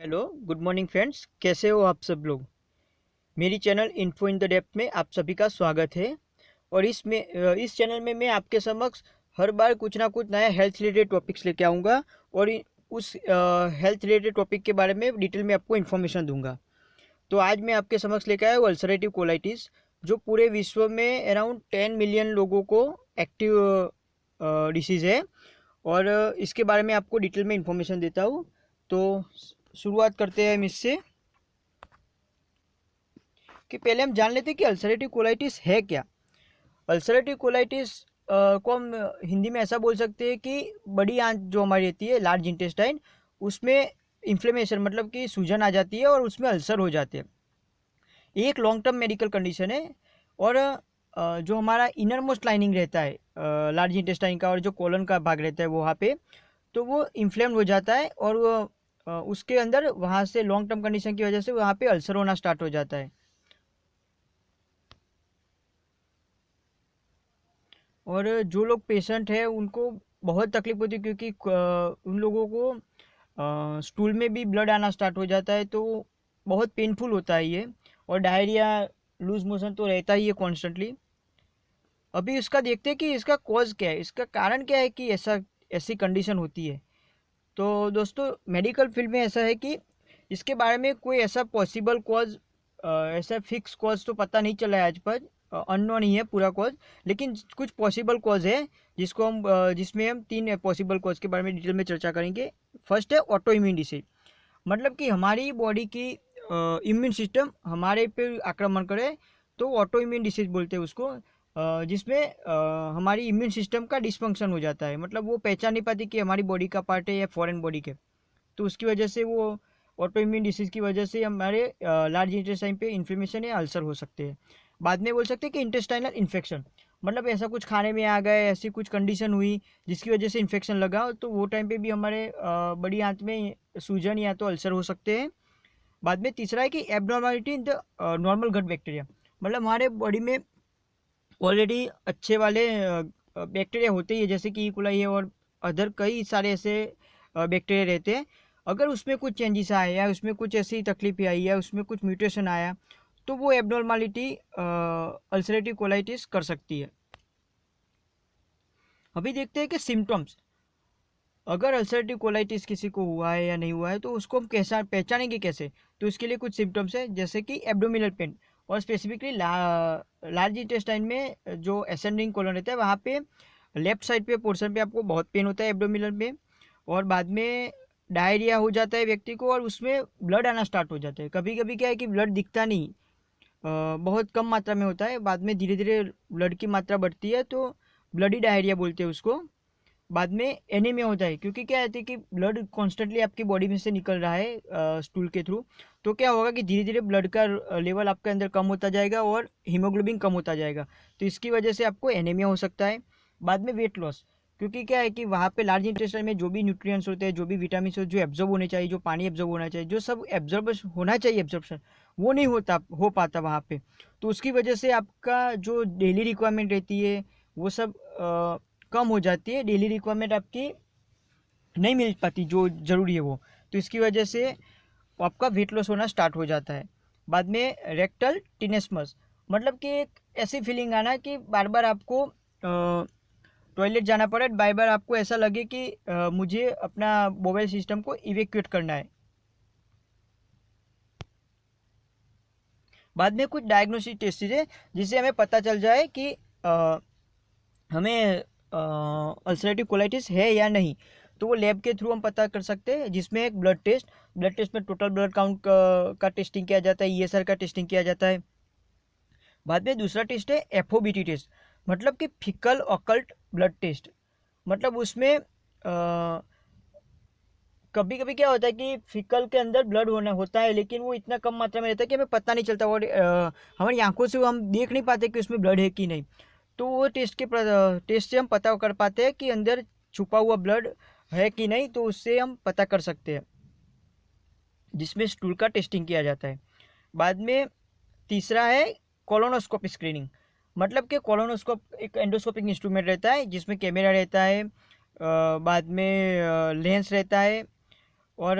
Hello, good morning friends. कैसे हो आप सब लोग। मेरी channel info in the depth में आप सभी का स्वागत है। और इस चैनल में मैं आपके समक्ष हर बार कुछ ना कुछ नया हेल्थ रिलेटेड टॉपिक्स लेके आऊँगा और उस हेल्थ रिलेटेड टॉपिक के बारे में डिटेल में आपको इन्फॉर्मेशन दूंगा। तो आज मैं आपके समक्ष लेके आया हूँ अल्सरेटिव कोलाइटिस, जो पूरे विश्व में अराउंड 10 मिलियन लोगों को एक्टिव डिसीज़ है। और इसके बारे में आपको डिटेल में इन्फॉर्मेशन देता हूँ। तो शुरुआत करते हैं हम इससे कि पहले हम जान लेते हैं कि अल्सरेटिव कोलाइटिस है क्या। अल्सरेटिव कोलाइटिस को हम हिंदी में ऐसा बोल सकते हैं कि बड़ी आंत जो हमारी रहती है, लार्ज इंटेस्टाइन, उसमें इन्फ्लेमेशन मतलब कि सूजन आ जाती है और उसमें अल्सर हो जाते हैं। ये एक लॉन्ग टर्म मेडिकल कंडीशन है। और जो हमारा इनर मोस्ट लाइनिंग रहता है लार्ज इंटेस्टाइन का और जो कोलन का भाग रहता है वो वहाँ पे, तो वो इन्फ्लेम्ड हो जाता है और वो उसके अंदर वहाँ से लॉन्ग टर्म कंडीशन की वजह से वहाँ पे अल्सर होना स्टार्ट हो जाता है। और जो लोग पेशेंट है उनको बहुत तकलीफ होती है, क्योंकि उन लोगों को स्टूल में भी ब्लड आना स्टार्ट हो जाता है, तो बहुत पेनफुल होता है ये। और डायरिया, लूज मोशन तो रहता ही है कॉन्स्टेंटली। अभी इसका देखते हैं कि इसका कॉज क्या है, इसका कारण क्या है कि ऐसी कंडीशन होती है। तो दोस्तों, मेडिकल फील्ड में ऐसा है कि इसके बारे में कोई ऐसा पॉसिबल कॉज, ऐसा फिक्स कॉज तो पता नहीं चला है आज पर, अननोन ही है पूरा कॉज। लेकिन कुछ पॉसिबल कॉज है जिसको हम जिसमें हम तीन पॉसिबल कॉज के बारे में डिटेल में चर्चा करेंगे। फर्स्ट है ऑटो इम्यून डिसीज, मतलब कि हमारी बॉडी की इम्यून सिस्टम हमारे पे आक्रमण करे, तो ऑटो इम्यून डिसीज बोलते हैं उसको। जिसमें हमारी इम्यून सिस्टम का डिसफंक्शन हो जाता है, मतलब वो पहचान नहीं पाती कि हमारी बॉडी का पार्ट है या फॉरेन बॉडी के। तो उसकी वजह से वो ऑटो इम्यून डिसीज की वजह से हमारे लार्ज इंटेस्टाइन पे इन्फ्लेमेशन या अल्सर हो सकते हैं। बाद में बोल सकते हैं कि इंटेस्टाइनल इन्फेक्शन, मतलब ऐसा कुछ खाने में आ गए, ऐसी कुछ कंडीशन हुई जिसकी वजह से इन्फेक्शन लगा, तो वो टाइम पे भी हमारे बड़ी आंत में सूजन या तो अल्सर हो सकते हैं। बाद में तीसरा है कि abnormality in the normal gut bacteria, मतलब हमारे बॉडी में ऑलरेडी अच्छे वाले बैक्टीरिया होते ही है, जैसे कि इकोलाई है और अदर कई सारे ऐसे बैक्टीरिया रहते हैं। अगर उसमें कुछ चेंजेस आए या उसमें कुछ ऐसी तकलीफ आई या उसमें कुछ म्यूटेशन आया, तो वो एबनॉर्मलिटी अल्सरेटिव कोलाइटिस कर सकती है। अभी देखते हैं कि सिम्टम्स, अगर अल्सरेटिव कोलाइटिस किसी को हुआ है या नहीं हुआ है तो उसको हम कैसा पहचानेंगे कैसे। तो इसके लिए कुछ सिम्टम्स है, जैसे कि एब्डोमिनल पेन, और स्पेसिफिकली लार्ज इंटेस्टाइन में जो असेंडिंग कोलन रहता है वहाँ पे लेफ्ट साइड पे पोर्शन पे आपको बहुत पेन होता है एब्डोमिनल में। और बाद में डायरिया हो जाता है व्यक्ति को और उसमें ब्लड आना स्टार्ट हो जाता है। कभी कभी क्या है कि ब्लड दिखता नहीं, बहुत कम मात्रा में होता है, बाद में धीरे धीरे ब्लड की मात्रा बढ़ती है, तो ब्लडी डायरिया बोलते हैं उसको। बाद में एनीमिया होता है, क्योंकि क्या है कि ब्लड कॉन्स्टेंटली आपकी बॉडी में से निकल रहा है स्टूल के थ्रू। तो क्या होगा कि धीरे धीरे ब्लड का लेवल आपके अंदर कम होता जाएगा और हीमोग्लोबिन कम होता जाएगा, तो इसकी वजह से आपको एनीमिया हो सकता है। बाद में वेट लॉस, क्योंकि क्या है कि वहाँ पे लार्ज इंटेस्टाइन में जो भी न्यूट्रिएंट्स होते हैं, जो भी विटामिन हो, जो एब्जॉर्ब होने चाहिए, जो पानी एब्जॉर्ब होना चाहिए, जो सब एब्जॉर्ब होना चाहिए एब्जॉर्प्शन, वो नहीं हो पाता वहाँ पे। तो उसकी वजह से आपका जो डेली रिक्वायरमेंट रहती है वो सब कम हो जाती है, डेली रिक्वायरमेंट आपकी नहीं मिल पाती जो ज़रूरी है वो। तो इसकी वजह से आपका वेट लॉस होना स्टार्ट हो जाता है। बाद में रेक्टल टिनेस्मस, मतलब कि एक ऐसी फीलिंग आना कि बार बार आपको टॉयलेट जाना पड़े, बार बार आपको ऐसा लगे कि मुझे अपना बोवेल सिस्टम को इवेक्यूएट करना है। बाद में कुछ डायग्नोस्टिक टेस्ट है जिससे हमें पता चल जाए कि हमें अल्सरेटिव कोलाइटिस है या नहीं। तो वो लैब के थ्रू हम पता कर सकते हैं, जिसमें एक ब्लड टेस्ट में टोटल ब्लड काउंट का टेस्टिंग किया जाता है, ईएसआर का टेस्टिंग किया जाता है। बाद में दूसरा टेस्ट है एफओबीटी टेस्ट, मतलब कि फिकल ऑकल्ट ब्लड टेस्ट। मतलब उसमें कभी कभी क्या होता है कि फिकल के अंदर ब्लड होना होता है, लेकिन वो इतना कम मात्रा में रहता है कि हमें पता नहीं चलता, और हमारी आंखों से वो हम देख नहीं पाते कि उसमें ब्लड है कि नहीं। तो वो टेस्ट से हम पता कर पाते हैं कि अंदर छुपा हुआ ब्लड है कि नहीं, तो उससे हम पता कर सकते हैं, जिसमें स्टूल का टेस्टिंग किया जाता है। बाद में तीसरा है कोलोनोस्कोपी स्क्रीनिंग, मतलब कि कोलोनोस्कोप एक एंडोस्कोपिक इंस्ट्रूमेंट रहता है जिसमें कैमरा रहता है, बाद में लेंस रहता है, और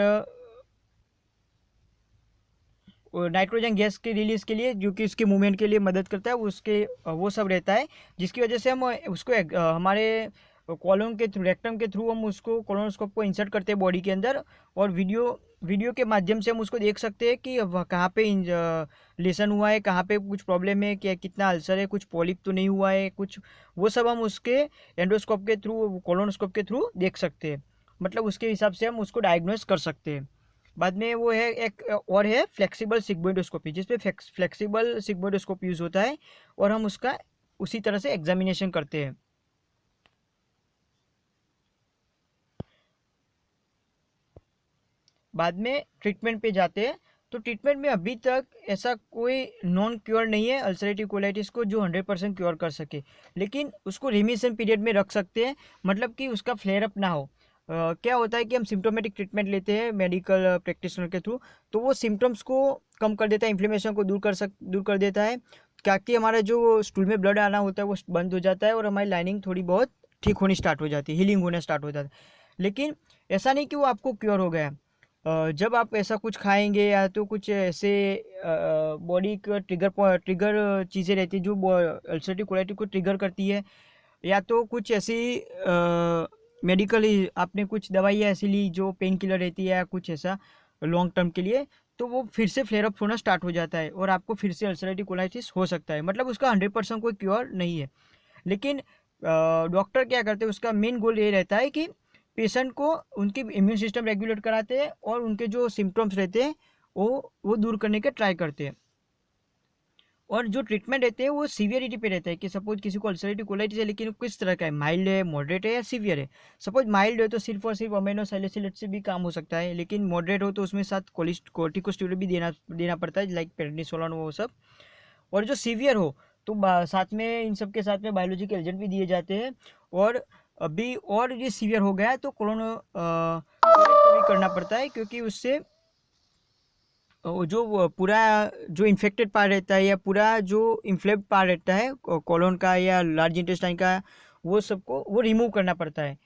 नाइट्रोजन गैस के रिलीज़ के लिए, जो कि उसके मूवमेंट के लिए मदद करता है, उसके वो सब रहता है, जिसकी वजह से हम उसको हमारे कॉलम के थ्रू, रेक्टम के थ्रू हम उसको कोलोनोस्कोप को इंसर्ट करते हैं बॉडी के अंदर, और वीडियो के माध्यम से हम उसको देख सकते हैं कि कहाँ पे लेसन हुआ है, कहाँ पे कुछ प्रॉब्लम है, क्या कितना अल्सर है, कुछ पॉलिप तो नहीं हुआ है कुछ, वो सब हम उसके एंडोस्कोप के थ्रू, कोलोनोस्कोप के थ्रू देख सकते हैं। मतलब उसके हिसाब से हम उसको डायग्नोस कर सकते हैं। बाद में वो है एक और है फ्लेक्सिबल सिग्मोइडोस्कोपी, जिसपे फ्लेक्सिबल सिग्मोइडोस्कोप यूज़ होता है, और हम उसका उसी तरह से एग्जामिनेशन करते हैं। बाद में ट्रीटमेंट पे जाते हैं। तो ट्रीटमेंट में अभी तक ऐसा कोई नॉन क्योर नहीं है अल्सरेटिव कोलाइटिस को जो 100% क्योर कर सके, लेकिन उसको रिमिशन पीरियड में रख सकते हैं, मतलब कि उसका फ्लेयर अप ना हो। क्या होता है कि हम सिम्टोमेटिक ट्रीटमेंट लेते हैं मेडिकल प्रैक्टिशनर के थ्रू, तो वो सिम्टम्स को कम कर देता है, इन्फ्लेमेशन को दूर कर देता है, ताकि हमारा जो स्टूल में ब्लड आना होता है वो बंद हो जाता है, और हमारी लाइनिंग थोड़ी बहुत ठीक होनी स्टार्ट हो जाती है, हीलिंग होना स्टार्ट हो जाता है। लेकिन ऐसा नहीं कि वो आपको क्योर हो गया। जब आप ऐसा कुछ खाएंगे या तो कुछ ऐसे बॉडी का ट्रिगर चीज़ें रहती है जो अल्सरेटिव कोलाइटिस को ट्रिगर करती है, या तो कुछ ऐसी मेडिकल आपने कुछ दवाइयाँ ऐसी ली जो पेन किलर रहती है या कुछ ऐसा लॉन्ग टर्म के लिए, तो वो फिर से फ्लेयर अप होना स्टार्ट हो जाता है, और आपको फिर से अल्सरेटिव कोलाइटिस हो सकता है। मतलब उसका 100% कोई क्योर नहीं है। लेकिन डॉक्टर क्या करते हैं, उसका मेन गोल ये रहता है कि पेशेंट को उनकी इम्यून सिस्टम रेगुलेट कराते हैं, और उनके जो सिम्टम्स रहते हैं वो दूर करने के ट्राई करते हैं। और जो ट्रीटमेंट रहते हैं वो सीवियरिटी पे रहता है, कि सपोज किसी को अल्सरेटिव कोलाइटिस है, लेकिन किस तरह का है, माइल्ड है, मॉडरेट है या सीवियर है। सपोज माइल्ड है तो सिर्फ और सिर्फ अमीनो सैलिसिलेट से भी काम हो सकता है, लेकिन मॉडरेट हो तो उसमें साथ कोर्टिकोस्टेरॉइड भी देना पड़ता है, लाइक पेडनिसोलोन वो सब। और जो सीवियर हो तो साथ में इन सब के साथ में बायोलॉजिकल एजेंट भी दिए जाते हैं। और अभी और ये सीवियर हो गया है तो भी करना पड़ता है, क्योंकि उससे जो पूरा जो इन्फेक्टेड पार्ट रहता है, या पूरा जो इन्फ्लेम्ड पार्ट रहता है कोलोन का या लार्ज इंटेस्टाइन का, वो सबको वो रिमूव करना पड़ता है।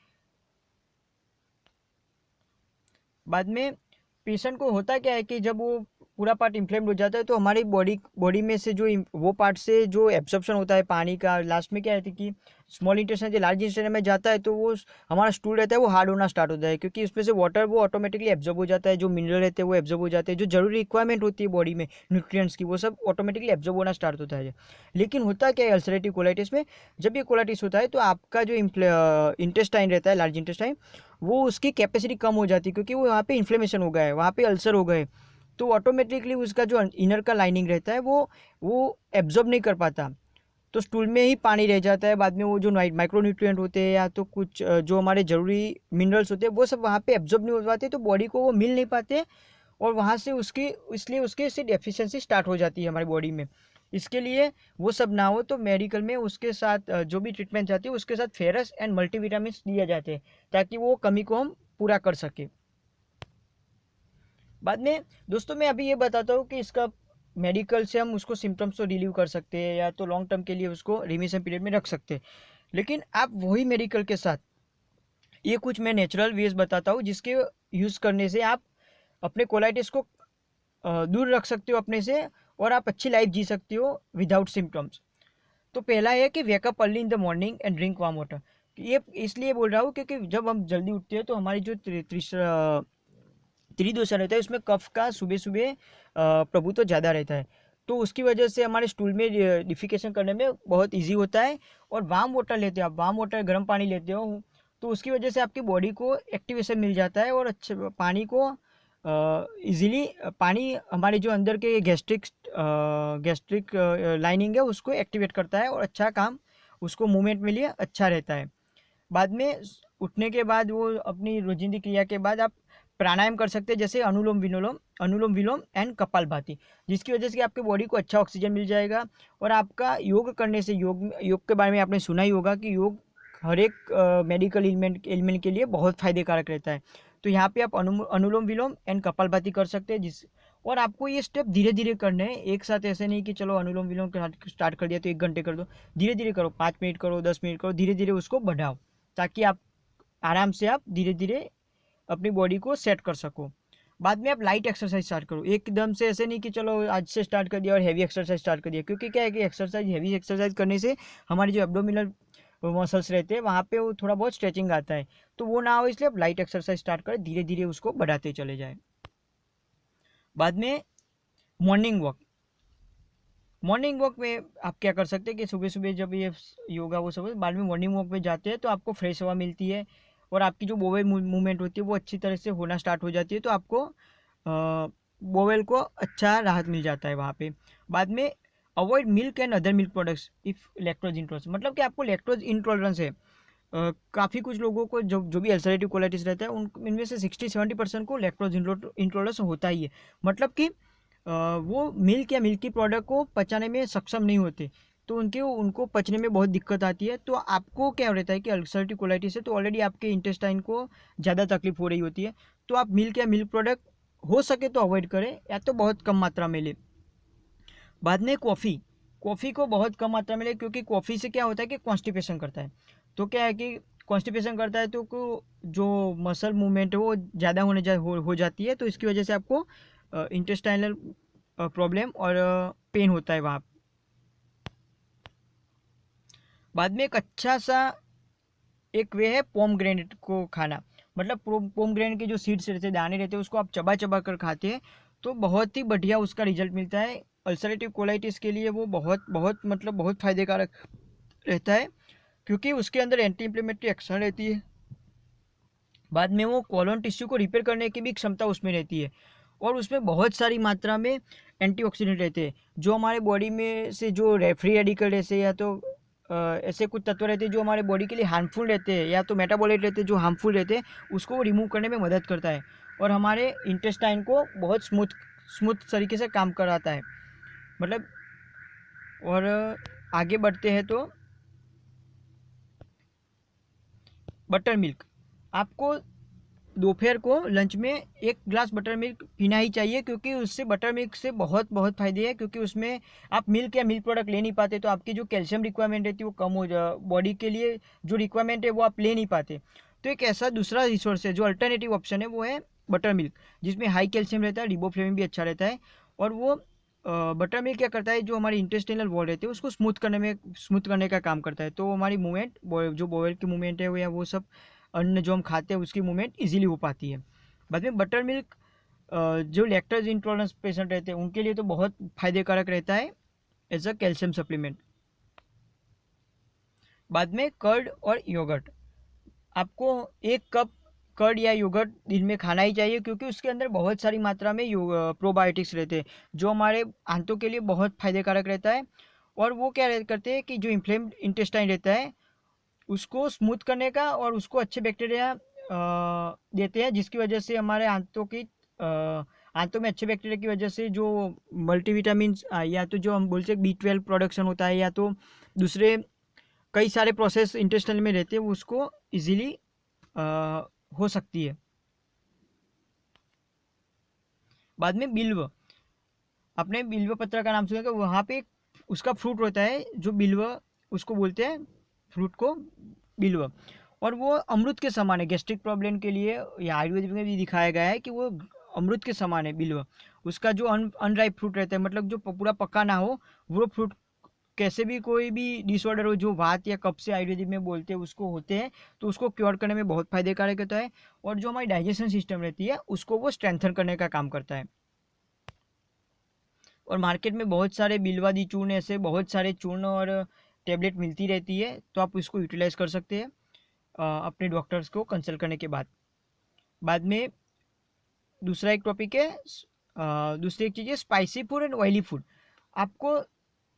बाद में पेशेंट को होता क्या है कि जब वो पूरा पार्ट इन्फ्लेम्ड हो जाता है, तो हमारी बॉडी में से जो वो पार्ट से जो एब्जॉर्प्शन होता है पानी का, लास्ट में क्या है कि स्मॉल इंटेस्टाइन से लार्ज इंटेस्टाइन में जाता है, तो वो हमारा स्टूल रहता है वो हार्ड होना स्टार्ट होता है, क्योंकि उसमें से वाटर वो ऑटोमेटिकली एब्जॉर्ब हो जाता है, जो मिनरल रहते हैं वो एब्जॉर्ब हो जाते हैं, जो जरूरी रिक्वायरमेंट होती है बॉडी में न्यूट्रिएंट्स की, वो सब ऑटोमेटिकली एब्जॉर्ब होना स्टार्ट होता है। लेकिन होता क्या है अल्सरेटिव कोलाइटिस में, जब ये कोलाइटिस होता है तो आपका जो इंटेस्टाइन रहता है, लार्ज इंटेस्टाइन, वो उसकी कैपेसिटी कम हो जाती है, क्योंकि वो वहाँ पे इन्फ्लेमेशन हो गया है, वहाँ पे अल्सर हो गए, तो ऑटोमेटिकली उसका जो इनर का लाइनिंग रहता है वो एब्जॉर्ब नहीं कर पाता, तो स्टूल में ही पानी रह जाता है। बाद में वो जो माइक्रो न्यूट्रिएंट होते हैं या तो कुछ जो हमारे ज़रूरी मिनरल्स होते हैं वो सब वहाँ पे एब्जॉर्ब नहीं हो पाते, तो बॉडी को वो मिल नहीं पाते, और वहाँ से उसकी इसलिए उसके से डेफिशिएंसी स्टार्ट हो जाती है हमारी बॉडी में। इसके लिए वो सब ना हो तो मेडिकल में उसके साथ जो भी ट्रीटमेंट चाहती है उसके साथ फेरस एंड मल्टीविटामिन दिए जाते हैं, ताकि वो कमी को हम पूरा कर सके। बाद में दोस्तों मैं अभी ये बताता हूँ कि इसका मेडिकल से हम उसको सिम्टम्स तो रिलीव कर सकते हैं, या तो लॉन्ग टर्म के लिए उसको रिमिशन पीरियड में रख सकते हैं। लेकिन आप वही मेडिकल के साथ ये कुछ मैं नेचुरल वेज बताता हूँ, जिसके यूज़ करने से आप अपने कोलाइटिस को दूर रख सकते हो अपने से, और आप अच्छी लाइफ जी सकते हो विदाउट सिम्टम्स। तो पहला है कि wake up early in the morning and drink warm water. ये इसलिए बोल रहा हूँ क्योंकि जब हम जल्दी उठते हैं तो हमारी जो त्रिदोषा रहता है उसमें कफ का सुबह सुबह प्रभुत्व ज़्यादा रहता है, तो उसकी वजह से हमारे स्टूल में डिफिकेशन करने में बहुत इजी होता है। और वार्म वाटर लेते हो आप, वार्म वाटर गर्म पानी लेते हो, तो उसकी वजह से आपकी बॉडी को एक्टिवेशन मिल जाता है, और अच्छे पानी को इजीली पानी हमारे जो अंदर के गैस्ट्रिक लाइनिंग है उसको एक्टिवेट करता है, और अच्छा काम उसको मूवमेंट में लिए अच्छा रहता है। बाद में उठने के बाद वो अपनी रोजिंदी क्रिया के बाद आप प्राणायाम कर सकते हैं, जैसे अनुलोम विलोम एंड कपालभाति, जिसकी वजह से आपके बॉडी को अच्छा ऑक्सीजन मिल जाएगा। और आपका योग करने से योग के बारे में आपने सुना ही होगा कि योग हर एक मेडिकल एलिमेंट के लिए बहुत फायदेकारक रहता है। तो यहाँ पे आप अनुलोम विलोम एंड कपालभाति कर सकते हैं, जिस और आपको ये स्टेप धीरे धीरे करने हैं, एक साथ ऐसे नहीं कि चलो अनुलोम विलोम स्टार्ट कर दिया तो 1 घंटे कर दो। धीरे धीरे करो, 5 मिनट करो, 10 मिनट करो, धीरे धीरे उसको बढ़ाओ, ताकि आप आराम से आप धीरे धीरे अपनी बॉडी को सेट कर सको। बाद में आप लाइट एक्सरसाइज स्टार्ट करो, एकदम से ऐसे नहीं कि चलो आज से स्टार्ट कर दिया और हैवी एक्सरसाइज स्टार्ट कर दिया, क्योंकि क्या है कि एक्सरसाइज हैवी एक्सरसाइज करने से हमारी जो एब्डोमिनल मसल्स रहते हैं वहाँ पे वो थोड़ा बहुत स्ट्रेचिंग आता है, तो वो ना हो इसलिए आप लाइट एक्सरसाइज स्टार्ट करें, धीरे धीरे उसको बढ़ाते चले जाए। बाद में मॉर्निंग वॉक। मॉर्निंग वॉक में आप क्या कर सकते हैं कि सुबह सुबह जब ये योगा वो सब बाद में मॉर्निंग वॉक पे जाते हैं तो आपको फ्रेश हवा मिलती है और आपकी जो बोवेल मूवमेंट होती है वो अच्छी तरह से होना स्टार्ट हो जाती है, तो आपको बोवेल को अच्छा राहत मिल जाता है वहाँ पे। बाद में avoid milk and other milk products if lactose intolerance, मतलब कि आपको लैक्टोज इंटॉलरेंस है। काफ़ी कुछ लोगों को जो भी अल्सरेटिव कोलाइटिस रहता है उन इनमें से 60-70% को लैक्टोज इंटॉलरेंस होता ही है, मतलब कि वो मिल्क या मिल्की प्रोडक्ट को पचाने में सक्षम नहीं होते, तो उनको पचने में बहुत दिक्कत आती है। तो आपको क्या रहता है कि अल्सरेटिव कोलाइटिस है तो ऑलरेडी आपके इंटेस्टाइन को ज़्यादा तकलीफ हो रही होती है, तो आप मिल्क या मिल्क प्रोडक्ट हो सके तो अवॉइड करें या तो बहुत कम मात्रा में लें। बाद में कॉफ़ी को बहुत कम मात्रा में लें, क्योंकि कॉफ़ी से क्या होता है कि कॉन्स्टिपेशन करता है। तो क्या है कि कॉन्स्टिपेशन करता है तो जो मसल मूवमेंट है वो ज़्यादा हो जाती है, तो इसकी वजह से आपको इंटेस्टाइनल प्रॉब्लम और पेन होता है वहाँ। बाद में एक अच्छा सा एक वे है पोमग्रेनेट को खाना, मतलब पोमग्रेनेट के जो सीड्स रहते हैं, दाने रहते हैं, उसको आप चबा चबा कर खाते हैं तो बहुत ही बढ़िया उसका रिजल्ट मिलता है। अल्सरेटिव कोलाइटिस के लिए वो बहुत बहुत मतलब बहुत फायदेकारक रहता है, क्योंकि उसके अंदर एंटी इंफ्लेमेटरी एक्शन रहती है। बाद में वो कॉलोन टिश्यू को रिपेयर करने की भी क्षमता उसमें रहती है, और उसमें बहुत सारी मात्रा में एंटीऑक्सीडेंट रहते हैं, जो हमारे बॉडी में से जो फ्री रेडिकल ऐसे या तो ऐसे कुछ तत्व रहते हैं जो हमारे बॉडी के लिए हार्मफुल रहते हैं या तो मेटाबॉलाइट रहते हैं जो हार्मफुल रहते हैं, उसको रिमूव करने में मदद करता है और हमारे इंटेस्टाइन को बहुत स्मूथ तरीके से काम कराता है। मतलब और आगे बढ़ते हैं तो बटर मिल्क, आपको दोपहर को लंच में एक ग्लास बटर मिल्क पीना ही चाहिए, क्योंकि उससे बटर मिल्क से बहुत बहुत फायदे हैं, क्योंकि उसमें आप मिल्क या मिल्क प्रोडक्ट ले नहीं पाते तो आपकी जो कैल्शियम रिक्वायरमेंट रहती है वो कम हो जा, बॉडी के लिए जो रिक्वायरमेंट है वो आप ले नहीं पाते। तो एक ऐसा दूसरा रिसोर्स है जो अल्टरनेटिव ऑप्शन है वो है बटर मिल्क, जिसमें हाई कैल्शियम रहता है, रिबोफ्लेविन भी अच्छा रहता है, और वो बटर मिल्क क्या करता है जो हमारी इंटेस्टिनल वॉल रहती है उसको स्मूथ करने का काम करता है, तो हमारी मूवमेंट जो बोवेल की मूवमेंट है वो या वो सब अन्न जो हम खाते हैं उसकी मूवमेंट इजीली हो पाती है। बाद में बटर मिल्क जो लैक्टोज इंटॉलरेंस पेशेंट रहते हैं उनके लिए तो बहुत फायदेकारक रहता है एज अ कैल्शियम सप्लीमेंट। बाद में कर्ड और योगर्ट, आपको एक कप कर्ड या योगर्ट दिन में खाना ही चाहिए, क्योंकि उसके अंदर बहुत सारी मात्रा में प्रोबायोटिक्स रहते हैं जो हमारे आंतों के लिए बहुत फायदेकारक रहता है, और वो क्या करते हैं कि जो इन्फ्लेम्ड इंटेस्टाइन रहता है उसको स्मूथ करने का और उसको अच्छे बैक्टीरिया देते हैं, जिसकी वजह से हमारे आंतों में अच्छे बैक्टीरिया की वजह से जो मल्टीविटामिन या तो जो हम बोलते हैं B12 प्रोडक्शन होता है या तो दूसरे कई सारे प्रोसेस इंटेस्टाइन में रहते हैं उसको इजीली हो सकती है। बाद में बिल्व, आपने बिल्व पत्र का नाम सुना कि वहाँ पे उसका फ्रूट होता है जो बिल्व, उसको बोलते हैं फ्रूट को बिल्व, और वो अमृत के समान है गैस्ट्रिक प्रॉब्लम के लिए, या आयुर्वेद में भी दिखाया गया है कि वो अमृत के समान है बिल्व। उसका जो अनराइप फ्रूट रहता है, मतलब जो पूरा पका ना हो, वो फ्रूट कैसे भी कोई भी डिसऑर्डर हो जो वात या कफ से आयुर्वेदिक में बोलते हैं उसको होते हैं, तो उसको क्योर करने में बहुत फायदेकारक होता है, और जो हमारी डाइजेशन सिस्टम रहती है उसको वो स्ट्रेंथन करने का काम करता है। और मार्केट में बहुत सारे बिलवादी चूर्ण ऐसे बहुत सारे चूर्ण और टेबलेट मिलती रहती है, तो आप उसको यूटिलाइज कर सकते हैं अपने डॉक्टर्स को कंसल्ट करने के बाद। बाद में दूसरा एक टॉपिक है दूसरी एक चीज़ है spicy food and oily food. आपको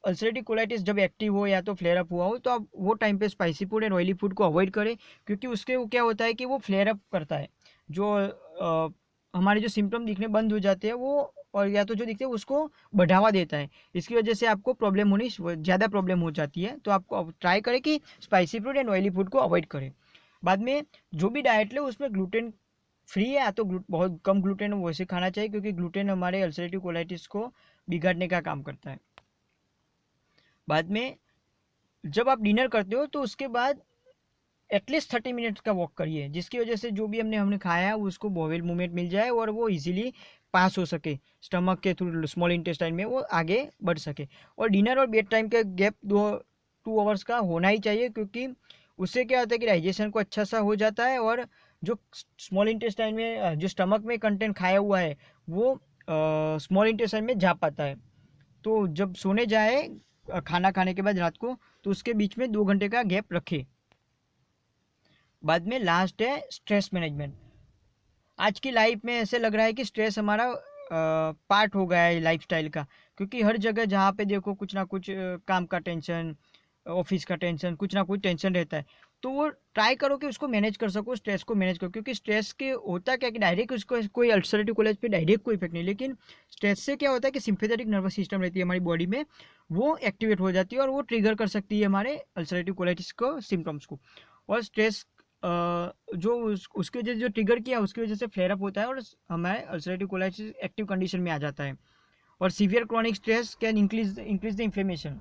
अल्सरेटिव कोलाइटिस जब एक्टिव हो या तो फ्लेयर अप हुआ हो तो आप वो टाइम पे spicy food and oily food को अवॉइड करें, क्योंकि उसके वो क्या होता है कि वो फ्लेयर अप करता है, जो हमारे जो सिम्टम दिखने बंद हो जाते हैं वो, और या तो जो दिखते हैं उसको बढ़ावा देता है, इसकी वजह से आपको प्रॉब्लम होनी ज़्यादा प्रॉब्लम हो जाती है, तो आपको ट्राई करें कि spicy food and oily food को अवॉइड करें। बाद में जो भी डाइट ले उसमें ग्लूटेन फ्री है या तो बहुत कम ग्लूटेन वैसे खाना चाहिए, क्योंकि ग्लूटेन हमारे अल्सरेटिव कोलाइटिस को बिगाड़ने का काम करता है। बाद में जब आप डिनर करते हो तो उसके बाद एटलीस्ट 30 मिनट्स का वॉक करिए, जिसकी वजह से जो भी हमने खाया है उसको बॉवेल मूवमेंट मिल जाए और वो इजीली पास हो सके स्टमक के थ्रू, स्मॉल इंटेस्टाइन में वो आगे बढ़ सके। और डिनर और बेड टाइम का गैप 2 आवर्स का होना ही चाहिए, क्योंकि उससे क्या होता है कि डाइजेशन को अच्छा सा हो जाता है और जो स्मॉल इंटेस्टाइन में जो स्टमक में कंटेंट खाया हुआ है वो स्मॉल इंटेस्टाइन में जा पाता है। तो जब सोने जाए खाना खाने के बाद रात को, तो उसके बीच में 2 घंटे का गैप रखे। बाद में लास्ट है स्ट्रेस मैनेजमेंट। आज की लाइफ में ऐसे लग रहा है कि स्ट्रेस हमारा पार्ट हो गया है लाइफस्टाइल का, क्योंकि हर जगह जहाँ पे देखो कुछ ना कुछ काम का टेंशन, ऑफिस का टेंशन, कुछ ना कुछ टेंशन रहता है। तो वो ट्राई करो कि उसको मैनेज कर सको, स्ट्रेस को मैनेज करो, क्योंकि स्ट्रेस के होता क्या कि डायरेक्ट उसको कोई अल्सरेटिव कोलाइटिस पे डायरेक्ट कोई इफेक्ट नहीं, लेकिन स्ट्रेस से क्या होता है कि सिंपैथेटिक नर्वस सिस्टम रहती है हमारी बॉडी में, वो एक्टिवेट हो जाती है और वो ट्रिगर कर सकती है हमारे अल्सरेटिव कोलाइटिस को सिम्टम्स को। और स्ट्रेस जो उसकी वजह से जो ट्रिगर किया उसकी वजह से फ्लेयर अप होता है और हमारे अल्सरेटिव कोलाइटिस एक्टिव कंडीशन में आ जाता है। और severe chronic stress can increase the inflammation.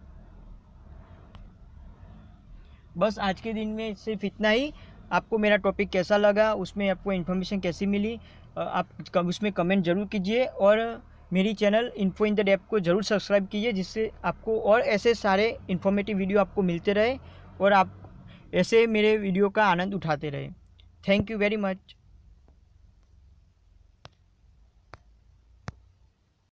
बस आज के दिन में सिर्फ इतना ही। आपको मेरा टॉपिक कैसा लगा, उसमें आपको इन्फॉर्मेशन कैसी मिली, आप उसमें कमेंट जरूर कीजिए। और मेरी channel info in the depth को ज़रूर सब्सक्राइब कीजिए, जिससे आपको और ऐसे सारे इन्फॉर्मेटिव वीडियो आपको मिलते रहे और आप ऐसे मेरे वीडियो का आनंद उठाते रहे। Thank you very much.